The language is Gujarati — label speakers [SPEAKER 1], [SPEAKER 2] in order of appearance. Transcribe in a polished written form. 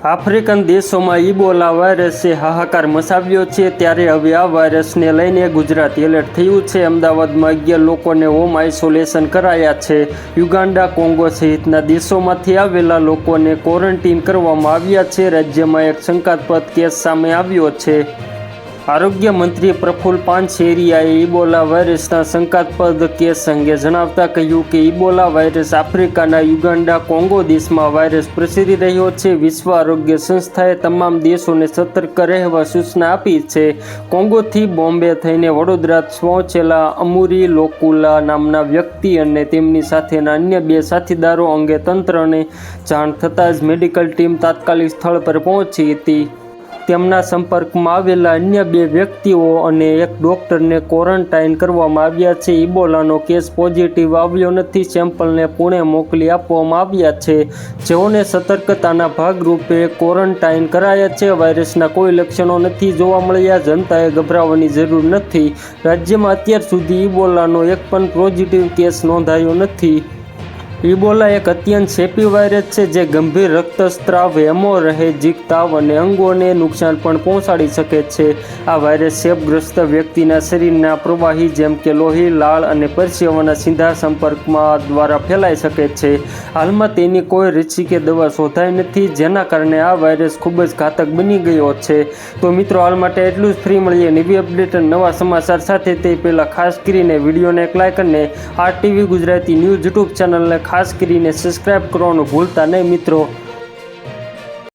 [SPEAKER 1] આફ્રિકન દેશોમાં ઇબોલા વાયરસે હાહાકાર મચાવ્યો છે, ત્યારે હવે આ વાયરસને લઈને ગુજરાત એલર્ટ થયું છે। અમદાવાદમાં 11 લોકોને હોમ આઇસોલેશન કરાયા છે। યુગાન્ડા, કોંગો સહિતના દેશોમાંથી આવેલા લોકોને ક્વોરન્ટીન કરવામાં આવ્યા છે। રાજ્યમાં એક શંકાસ્પદ કેસ સામે આવ્યો છે। આરોગ્ય મંત્રી પ્રફુલ પાનસેરિયાએ ઇબોલા વાયરસના શંકાસ્પદ કેસ અંગે જણાવતા કહ્યું કે ઇબોલા વાયરસ આફ્રિકાના યુગાન્ડા, કોંગો દેશમાં વાયરસ પ્રસરી રહ્યો છે। વિશ્વ આરોગ્ય સંસ્થાએ તમામ દેશોને સતર્ક રહેવા સૂચના આપી છે। કોંગોથી બોમ્બે થઈને વડોદરા પહોંચેલા અમુરી લોકુલા નામના વ્યક્તિ અને તેમની સાથેના અન્ય 2 સાથીદારો અંગે તંત્રને જાણ થતાં જ મેડિકલ ટીમ તાત્કાલિક સ્થળ પર પહોંચી હતી। તેમના સંપર્કમાં આવેલા અન્ય 2 વ્યક્તિઓ અને એક ડોક્ટરને ક્વોરન્ટાઇન કરવામાં આવ્યા છે। ઇબોલાનો કેસ પોઝિટિવ આવ્યો નથી। સેમ્પલને પુણે મોકલી આપવામાં આવ્યા છે, જેઓને સતર્કતાના ભાગરૂપે ક્વોરન્ટાઇન કરાયા છે। વાયરસના કોઈ લક્ષણો નથી જોવા મળ્યા। જનતાએ ગભરાવાની જરૂર નથી। રાજ્યમાં અત્યાર સુધી ઇબોલાનો એક પણ પોઝિટિવ કેસ નોંધાયો નથી। ઇબોલા એક અત્યંત ચેપી વાયરસ છે, જે ગંભીર રક્તસ્રાવ, હેમોરેજિક તાવ અને અંગોને નુકસાન પણ પહોંચાડી શકે છે। આ વાયરસ ચેપગ્રસ્ત વ્યક્તિના શરીરના પ્રવાહી જેમ કે લોહી, લાળ અને પરસેવાના સીધા સંપર્કમાં દ્વારા ફેલાઈ શકે છે। હાલમાં તેની કોઈ રસી કે દવા શોધાઈ નથી, જેના કારણે આ વાયરસ ખૂબ જ ઘાતક બની ગયો છે। તો મિત્રો, હાલ માટે એટલું જ। ફ્રી મળીએ નવી અપડેટ અને નવા સમાચાર સાથે। તે પહેલાં ખાસ કરીને વિડીયોને એક લાઇક અને RTV ગુજરાતી ન્યૂઝ યુટ્યુબ ચેનલને ખાસ કરીને સબસ્ક્રાઇબ કરવાનું ભૂલતા નહીં મિત્રો।